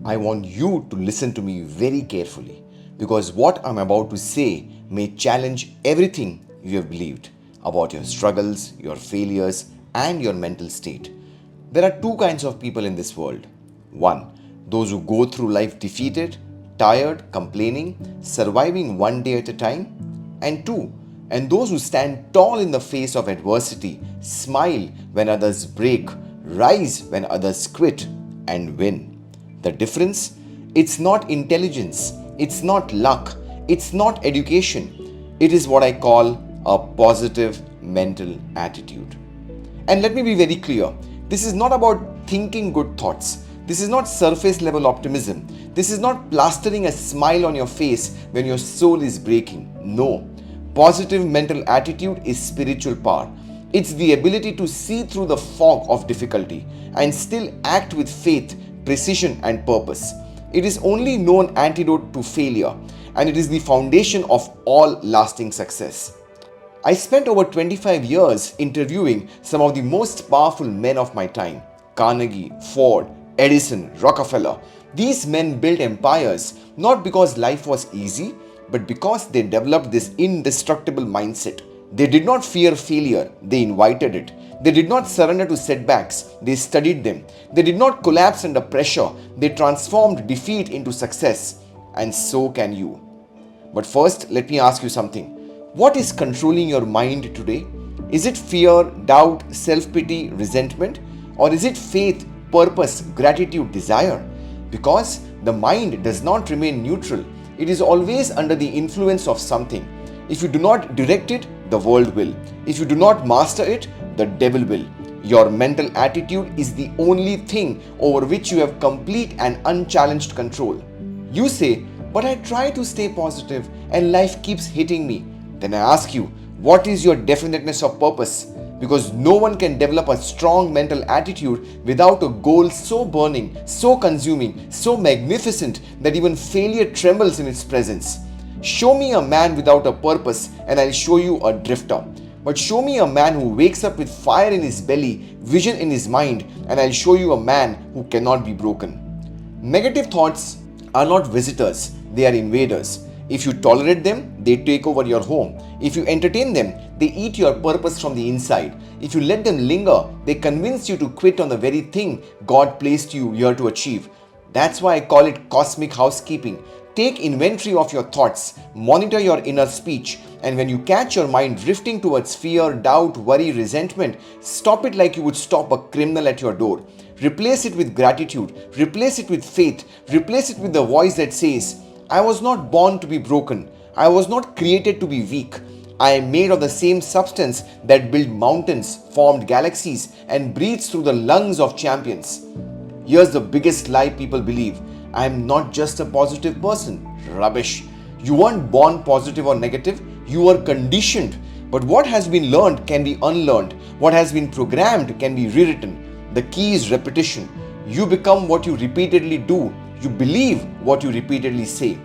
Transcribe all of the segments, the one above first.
I want you to listen to me very carefully because what I'm about to say may challenge everything you have believed about your struggles, your failures, and your mental state. There are two kinds of people in this world. One, those who go through life defeated, tired, complaining, surviving one day at a time. And two, and those who stand tall in the face of adversity, smile when others break, rise when others quit, and win. The difference? It's not intelligence, it's not luck, it's not education. It is what I call a positive mental attitude. And let me be very clear, this is not about thinking good thoughts. This is not surface level optimism. This is not plastering a smile on your face when your soul is breaking. No. Positive mental attitude is spiritual power. It's the ability to see through the fog of difficulty and still act with faith, precision, and purpose. It is only known antidote to failure, and it is the foundation of all lasting success. I spent over 25 years interviewing some of the most powerful men of my time: Carnegie, Ford, Edison, Rockefeller. These men built empires not because life was easy, but because they developed this indestructible mindset. They did not fear failure, they invited it. They did not surrender to setbacks, they studied them. They did not collapse under pressure, they transformed defeat into success. And so can you. But first, let me ask you something. What is controlling your mind today? Is it fear, doubt, self-pity, resentment? Or is it faith, purpose, gratitude, desire? Because the mind does not remain neutral. It is always under the influence of something. If you do not direct it, the world will. If you do not master it, the devil will. Your mental attitude is the only thing over which you have complete and unchallenged control. You say, but I try to stay positive and life keeps hitting me. Then I ask you, what is your definiteness of purpose? Because no one can develop a strong mental attitude without a goal so burning, so consuming, so magnificent that even failure trembles in its presence. Show me a man without a purpose and I'll show you a drifter. But show me a man who wakes up with fire in his belly, vision in his mind, and I'll show you a man who cannot be broken. Negative thoughts are not visitors, they are invaders. If you tolerate them, they take over your home. If you entertain them, they eat your purpose from the inside. If you let them linger, they convince you to quit on the very thing God placed you here to achieve. That's why I call it cosmic housekeeping. Take inventory of your thoughts, monitor your inner speech, and when you catch your mind drifting towards fear, doubt, worry, resentment, stop it like you would stop a criminal at your door. Replace it with gratitude, replace it with faith, replace it with the voice that says, I was not born to be broken. I was not created to be weak. I am made of the same substance that built mountains, formed galaxies, and breathes through the lungs of champions. Here's the biggest lie people believe. I am not just a positive person. Rubbish. You weren't born positive or negative. You were conditioned. But what has been learned can be unlearned. What has been programmed can be rewritten. The key is repetition. You become what you repeatedly do. You believe what you repeatedly say.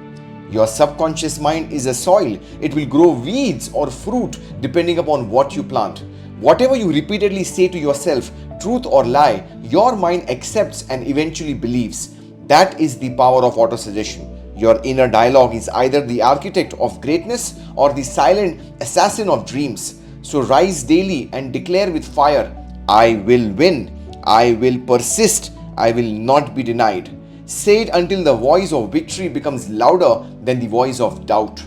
Your subconscious mind is a soil. It will grow weeds or fruit depending upon what you plant. Whatever you repeatedly say to yourself, truth or lie, your mind accepts and eventually believes. That is the power of autosuggestion. Your inner dialogue is either the architect of greatness or the silent assassin of dreams. So rise daily and declare with fire, I will win. I will persist. I will not be denied. Say it until the voice of victory becomes louder than the voice of doubt.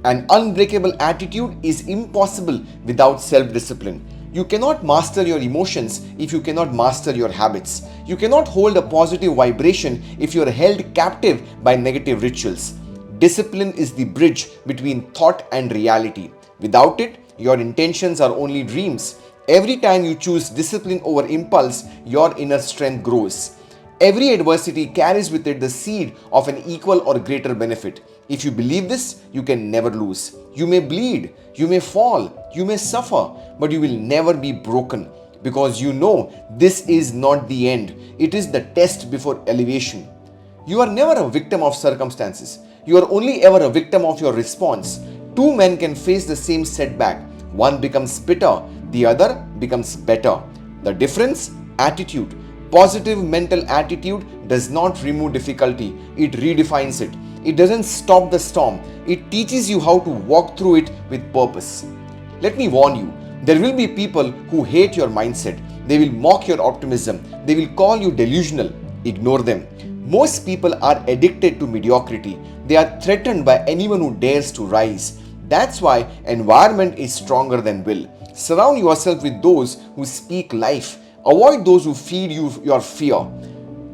An unbreakable attitude is impossible without self-discipline. You cannot master your emotions if you cannot master your habits. You cannot hold a positive vibration if you are held captive by negative rituals. Discipline is the bridge between thought and reality. Without it, your intentions are only dreams. Every time you choose discipline over impulse, your inner strength grows. Every adversity carries with it the seed of an equal or greater benefit. If you believe this, you can never lose. You may bleed, you may fall, you may suffer, but you will never be broken because you know this is not the end. It is the test before elevation. You are never a victim of circumstances. You are only ever a victim of your response. Two men can face the same setback. One becomes bitter, the other becomes better. The difference? Attitude. Positive mental attitude does not remove difficulty, it redefines it. It doesn't stop the storm, it teaches you how to walk through it with purpose. Let me warn you, there will be people who hate your mindset. They will mock your optimism. They will call you delusional. Ignore them. Most people are addicted to mediocrity. They are threatened by anyone who dares to rise. That's why environment is stronger than will. Surround yourself with those who speak life. Avoid those who feed you your fear.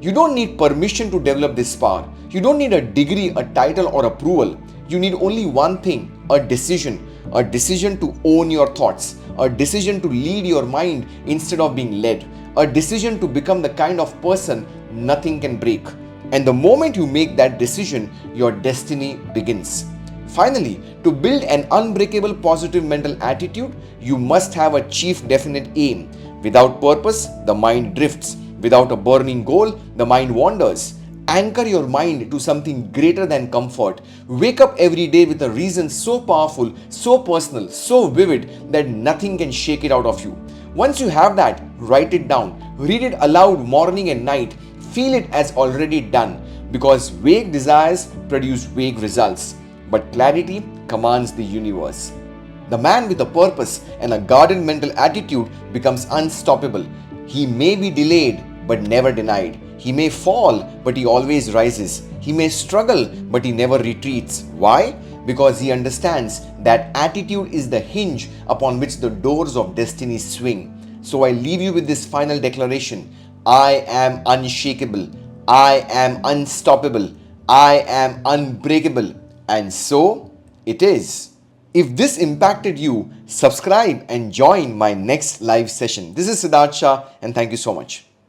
You don't need permission to develop this power. You don't need a degree, a title, or approval. You need only one thing, a decision. A decision to own your thoughts. A decision to lead your mind instead of being led. A decision to become the kind of person nothing can break. And the moment you make that decision, your destiny begins. Finally, to build an unbreakable positive mental attitude, you must have a chief definite aim. Without purpose, the mind drifts. Without a burning goal, the mind wanders. Anchor your mind to something greater than comfort. Wake up every day with a reason so powerful, so personal, so vivid that nothing can shake it out of you. Once you have that, write it down. Read it aloud morning and night. Feel it as already done. Because vague desires produce vague results. But clarity commands the universe. The man with a purpose and a guarded mental attitude becomes unstoppable. He may be delayed, but never denied. He may fall, but he always rises. He may struggle, but he never retreats. Why? Because he understands that attitude is the hinge upon which the doors of destiny swing. So I leave you with this final declaration. I am unshakable. I am unstoppable. I am unbreakable. And so it is. If this impacted you, subscribe and join my next live session. This is Sidharth Shah, and thank you so much.